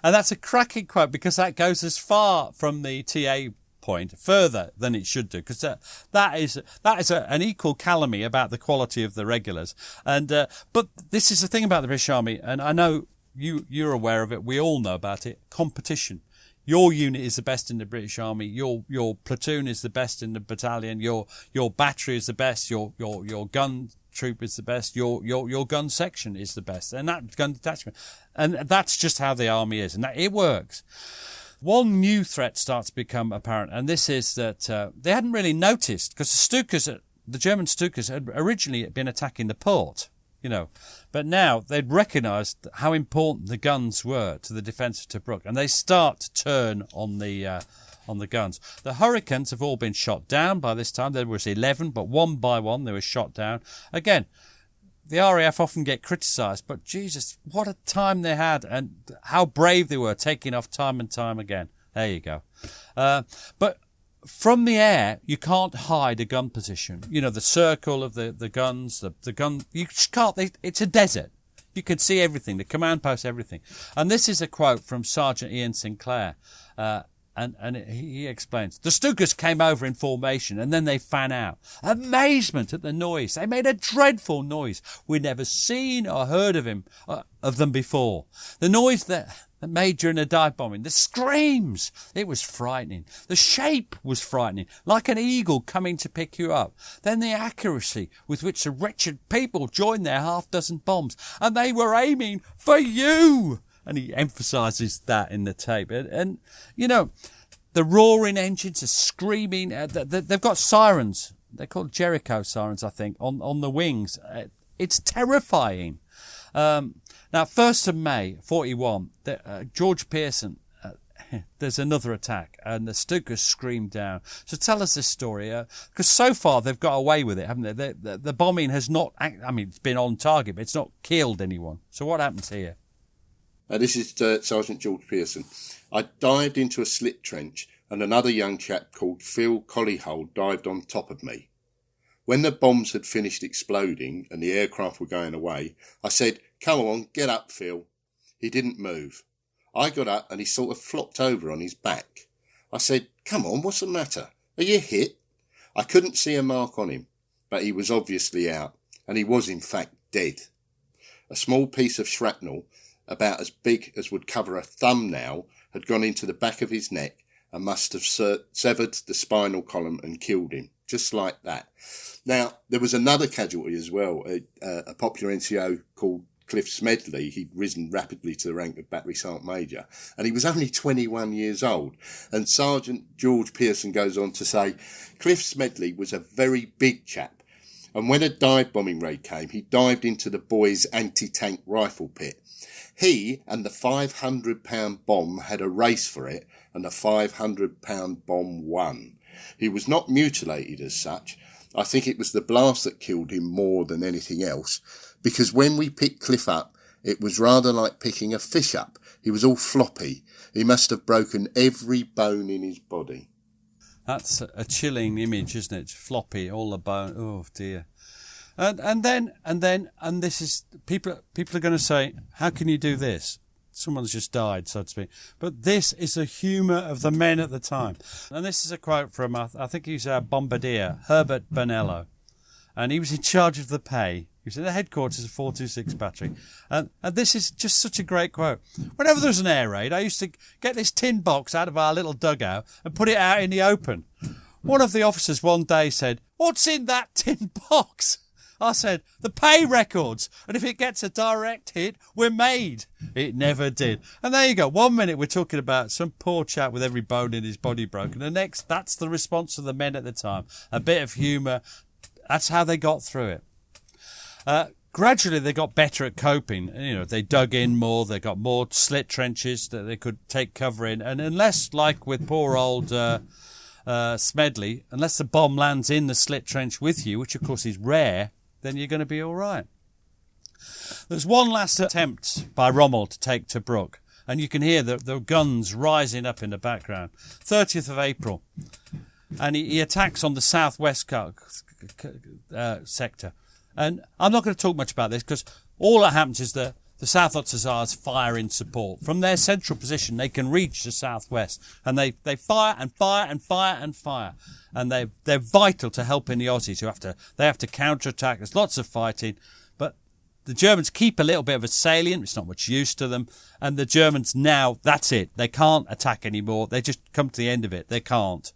And that's a cracking quote because that goes as far from the TA point further than it should do, because that is an equal calumny about the quality of the regulars. And but this is the thing about the British Army, and I know you're aware of it. We all know about it. Competition. Your unit is the best in the British Army. Your platoon is the best in the battalion. Your battery is the best. Your gun troop is the best. Your gun section is the best, and that gun detachment. And that's just how the army is, and that it works. One new threat starts to become apparent, and this is that they hadn't really noticed, because the German Stukas had originally been attacking the port. But now they'd recognised how important the guns were to the defence of Tobruk, and they start to turn on the guns. The Hurricanes have all been shot down by this time. There was 11, but one by one they were shot down. Again, the RAF often get criticised, but Jesus, what a time they had, and how brave they were, taking off time and time again. There you go. But from the air, you can't hide a gun position. The circle of the guns, the gun, you just can't. It's a desert. You can see everything, the command post, everything. And this is a quote from Sergeant Ian Sinclair. And he explains, the Stukas came over in formation and then they fan out. Amazement at the noise. They made a dreadful noise. We'd never seen or heard of them before. The noise that made during the dive bombing, the screams, it was frightening. The shape was frightening, like an eagle coming to pick you up. Then the accuracy with which the wretched people joined their half-dozen bombs, and they were aiming for you. And he emphasises that in the tape. And the roaring engines are screaming. They've got sirens. They're called Jericho sirens, I think, on the wings. It's terrifying. Now, 1st of May, 41, George Pearson, there's another attack, and the Stukas scream down. So tell us this story, because so far they've got away with it, haven't they? The bombing has not, it's been on target, but it's not killed anyone. So what happens here?
This is Sergeant George Pearson. I dived into a slit trench and another young chap called Phil Collyhold dived on top of me. When the bombs had finished exploding and the aircraft were going away, I said, "Come on, get up, Phil." He didn't move. I got up and he sort of flopped over on his back. I said, "Come on, what's the matter? Are you hit?" I couldn't see a mark on him, but he was obviously out, and he was in fact dead. A small piece of shrapnel, about as big as would cover a thumbnail, had gone into the back of his neck and must have severed the spinal column and killed him, just like that. Now, there was another casualty as well, a popular NCO called Cliff Smedley. He'd risen rapidly to the rank of Battery Sergeant Major, and he was only 21 years old. And Sergeant George Pearson goes on to say, Cliff Smedley was a very big chap, and when a dive bombing raid came, he dived into the boys' anti-tank rifle pit. He and the 500-pound bomb had a race for it, and the 500-pound bomb won. He was not mutilated as such. I think it was the blast that killed him more than anything else, because when we picked Cliff up, it was rather like picking a fish up. He was all floppy. He must have broken every bone in his body.
That's a chilling image, isn't it? Floppy, all the bone. Oh dear. And this is people are going to say, how can you do this? Someone's just died, so to speak. But this is the humour of the men at the time. And this is a quote from, I think he's a bombardier, Herbert Bonello. And he was in charge of the pay. He was in the headquarters of 426 Battery. And this is just such a great quote. Whenever there was an air raid, I used to get this tin box out of our little dugout and put it out in the open. One of the officers one day said, "What's in that tin box?" I said, "The pay records, and if it gets a direct hit, we're made." It never did. And there you go. 1 minute we're talking about some poor chap with every bone in his body broken. The next, that's the response of the men at the time. A bit of humour. That's how they got through it. Gradually they got better at coping. You know, they dug in more. They got more slit trenches that they could take cover in. And unless, like with poor old Smedley, unless the bomb lands in the slit trench with you, which of course is rare, then you're going to be all right. There's one last attempt by Rommel to take Tobruk, and you can hear the guns rising up in the background. 30th of April, and he attacks on the southwest sector. And I'm not going to talk much about this because all that happens is that the South Notts Hussars fire in support. From their central position, they can reach the southwest, and they fire and fire and fire and fire. And they're vital to helping the Aussies they have to counterattack. There's lots of fighting, but the Germans keep a little bit of a salient. It's not much use to them, and the Germans now, that's it. They can't attack anymore. They just come to the end of it. They can't,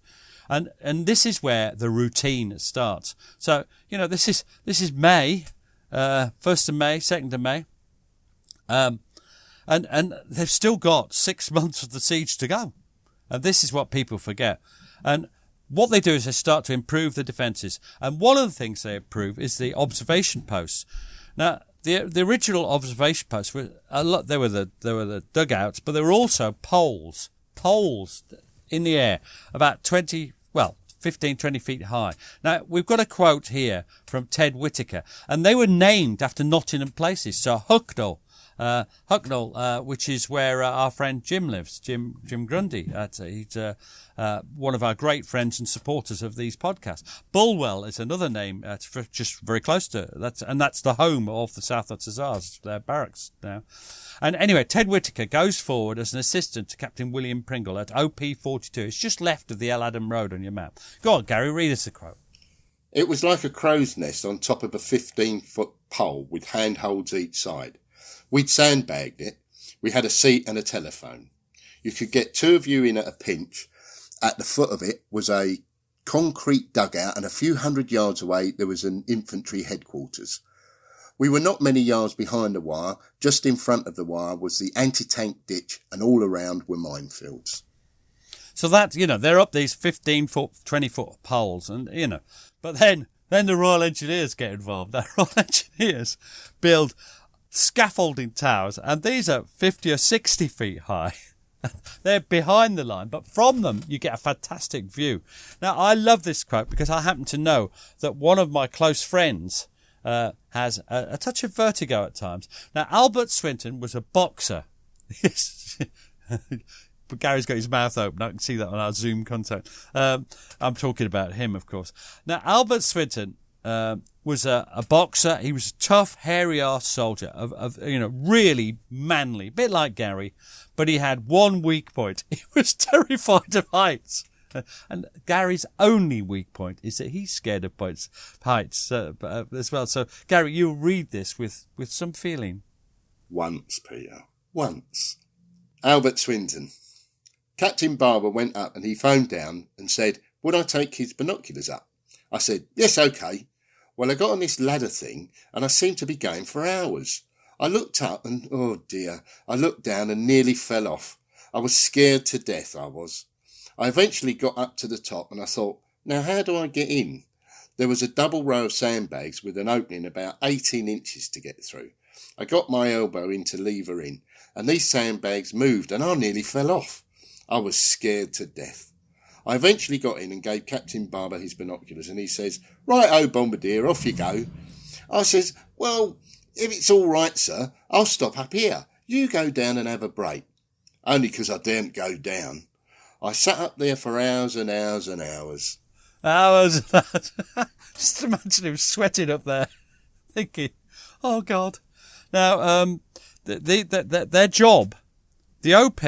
and this is where the routine starts. So this is May, 1st of May, 2nd of May, and they've still got 6 months of the siege to go, and this is what people forget. And what they do is they start to improve the defences. And one of the things they improve is the observation posts. Now, the original observation posts were there were the dugouts, but there were also poles in the air, about 15, 20 feet high. Now, we've got a quote here from Ted Whittaker, and they were named after Nottingham places. So Hucknall, which is where our friend Jim lives, Jim Grundy. He's one of our great friends and supporters of these podcasts. Bulwell is another name, just very close to that's the home of the South Notts Hussars, their barracks now. And anyway, Ted Whittaker goes forward as an assistant to Captain William Pringle at OP42. It's just left of the El Adam Road on your map. Go on, Gary, read us a quote.
"It was like a crow's nest on top of a 15-foot pole with handholds each side. We'd sandbagged it. We had a seat and a telephone. You could get two of you in at a pinch. At the foot of it was a concrete dugout, and a few hundred yards away there was an infantry headquarters. We were not many yards behind the wire. Just in front of the wire was the anti-tank ditch, and all around were minefields."
So that, they're up these 15-foot, 20-foot poles, and, but then the Royal Engineers get involved. The Royal Engineers build scaffolding towers, and these are 50 or 60 feet high. They're behind the line, but from them you get a fantastic view. Now, I love this quote because I happen to know that one of my close friends has a touch of vertigo at times. Now, Albert Swinton was a boxer Yes. But Gary's got his mouth open. I can see that on our Zoom contact. I'm talking about him, of course. Now, Albert Swinton was a boxer. He was a tough, hairy-ass soldier, of really manly, a bit like Gary. But he had one weak point. He was terrified of heights. And Gary's only weak point is that he's scared of heights as well. So, Gary, you'll read this with some feeling.
Once, Peter. Once. Albert Swinton. Captain Barber went up and he phoned down and said, would I take his binoculars up? I said, yes, OK. Well, I got on this ladder thing and I seemed to be going for hours. I looked up and, oh dear, I looked down and nearly fell off. I was scared to death, I was. I eventually got up to the top and I thought, now how do I get in? There was a double row of sandbags with an opening about 18 inches to get through. I got my elbow in to lever in and these sandbags moved and I nearly fell off. I was scared to death. I eventually got in and gave Captain Barber his binoculars and he says, right-o, Bombardier, off you go. I says, well, if it's all right, sir, I'll stop up here. You go down and have a break. Only 'cause I daren't go down. I sat up there for hours and hours and hours.
Hours and hours. Just imagine him sweating up there, thinking, oh, God. Now, their job, the OP...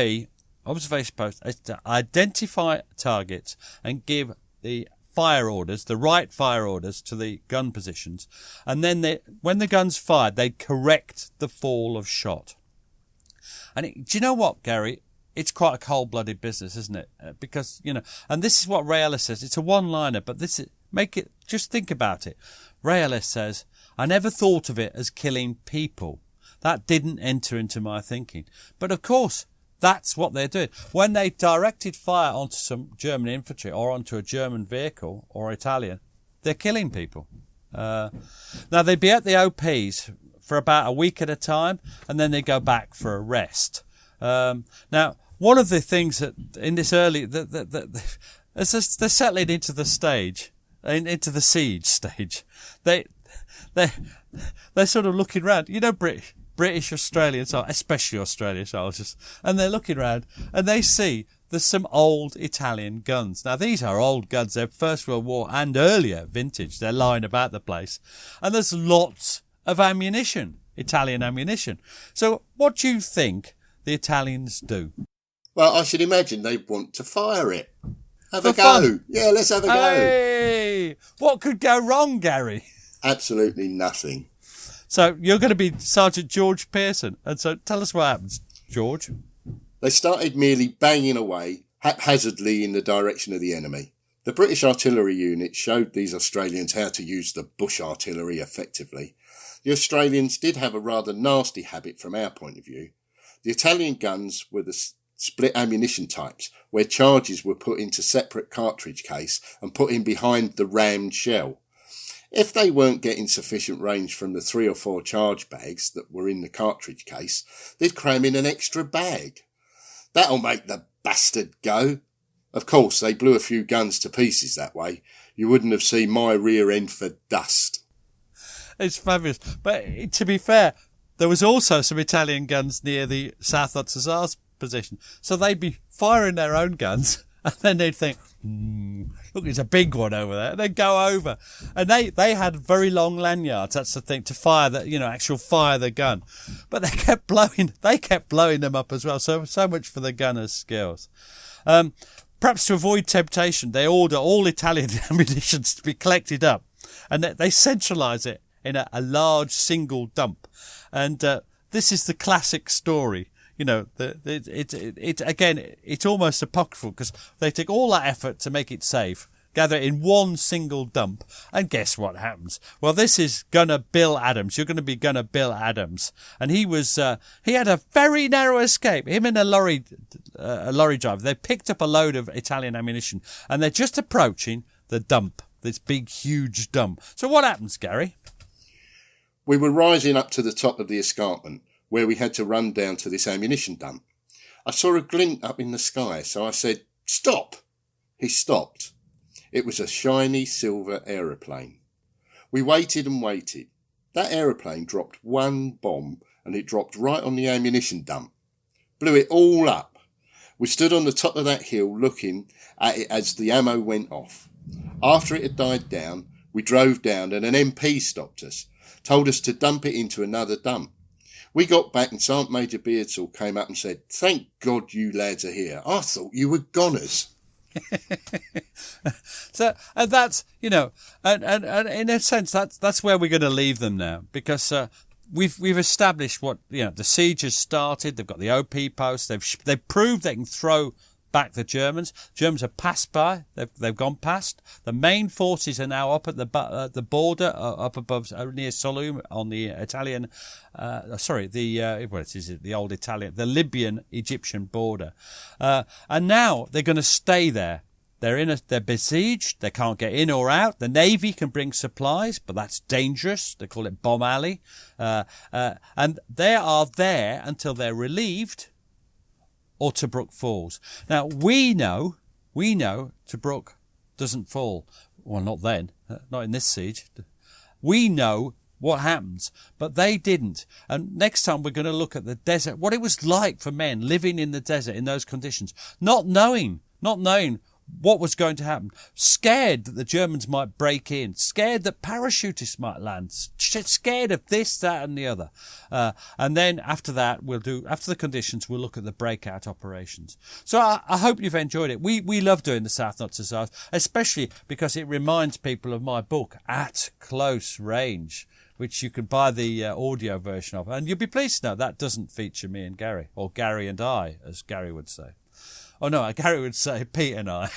observation post, is to identify targets and give the fire orders, the right fire orders to the gun positions. And then when the gun's fired, they correct the fall of shot. And do you know what, Gary? It's quite a cold-blooded business, isn't it? Because, and this is what Ray Ellis says. It's a one-liner, but just think about it. Ray Ellis says, I never thought of it as killing people. That didn't enter into my thinking. But of course, that's what they're doing. When they directed fire onto some German infantry or onto a German vehicle or Italian, they're killing people. Now, they'd be at the OPs for about a week at a time, and then they go back for a rest. Now, one of the things that in this early, as they're settling into the stage, into the siege stage, they're sort of looking around. British Australian soldiers, especially Australian soldiers, and they're looking around and they see there's some old Italian guns. Now, these are old guns. They're First World War and earlier vintage. They're lying about the place. And there's lots of ammunition, Italian ammunition. So what do you think the Italians do?
Well, I should imagine they want to fire it. Have a go.
Fun.
Yeah, let's have a go.
Hey! What could go wrong, Gary?
Absolutely nothing.
So you're going to be Sergeant George Pearson. And so tell us what happens, George.
They started merely banging away haphazardly in the direction of the enemy. The British artillery unit showed these Australians how to use the bush artillery effectively. The Australians did have a rather nasty habit from our point of view. The Italian guns were the split ammunition types, where charges were put into separate cartridge case and put in behind the rammed shell. If they weren't getting sufficient range from the 3 or 4 charge bags that were in the cartridge case, they'd cram in an extra bag. That'll make the bastard go. Of course, they blew a few guns to pieces that way. You wouldn't have seen my rear end for dust.
It's fabulous. But to be fair, there was also some Italian guns near the South Notts Hussars position. So they'd be firing their own guns and then they'd think, look, there's a big one over there. And they'd go over. And they had very long lanyards, that's the thing, to fire fire the gun. But they kept blowing them up as well. So much for the gunner's skills. Perhaps to avoid temptation, they order all Italian ammunition to be collected up. And they centralise it in a large single dump. And this is the classic story. It's almost apocryphal because they take all that effort to make it safe, gather it in one single dump, and guess what happens? Well, this is Gunner Bill Adams. You're going to be Gunner Bill Adams, and he had a very narrow escape. Him and a lorry driver. They picked up a load of Italian ammunition, and they're just approaching the dump, this big, huge dump. So what happens, Gary?
We were rising up to the top of the escarpment, where we had to run down to this ammunition dump. I saw a glint up in the sky, so I said, "Stop!" He stopped. It was a shiny silver aeroplane. We waited and waited. That aeroplane dropped one bomb, and it dropped right on the ammunition dump. blew it all up. We stood on the top of that hill looking at it as the ammo went off. After it had died down, we drove down and an MP stopped us, told us to dump it into another dump. We got back and Sergeant Major Beardsall came up and said, "Thank God you lads are here. I thought you were goners."
So, and that's, you know, and in a sense, that's where we're going to leave them now, because we've established what, you know, the siege has started. They've got the OP post. They've proved they can throw back the Germans. Germans are passed by. They've gone past. The main forces are now up at the border, up above near Solum on the Italian, the old Italian, the Libyan-Egyptian border, and now they're going to stay there. They're besieged. They can't get in or out. The Navy can bring supplies, but that's dangerous. They call it Bomb Alley, and they are there until they're relieved or Tobruk falls. Now, we know Tobruk doesn't fall. Well, not then. Not in this siege. We know what happens, but they didn't. And next time we're going to look at the desert, what it was like for men living in the desert in those conditions, not knowing what was going to happen, scared that the Germans might break in, scared that parachutists might land, scared of this, that and the other. And then after that, after the conditions, we'll look at the breakout operations. So I hope you've enjoyed it. We love doing the South Notts Hussars, especially because it reminds people of my book, At Close Range, which you can buy the audio version of. And you'll be pleased to know that doesn't feature me and Gary, or Gary and I, as Gary would say. Oh no, Gary would say Pete and I.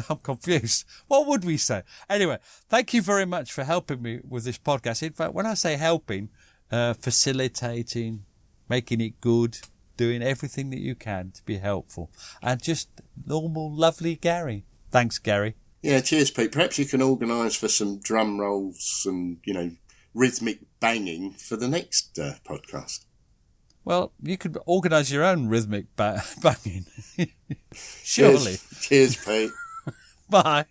I'm confused. What would we say? Anyway, thank you very much for helping me with this podcast. In fact, when I say helping, facilitating, making it good, doing everything that you can to be helpful. And just normal, lovely Gary. Thanks, Gary.
Yeah, cheers, Pete. Perhaps you can organise for some drum rolls and, you know, rhythmic banging for the next podcast.
Well, you could organise your own rhythmic banging. Surely.
Cheers, Pete.
Bye.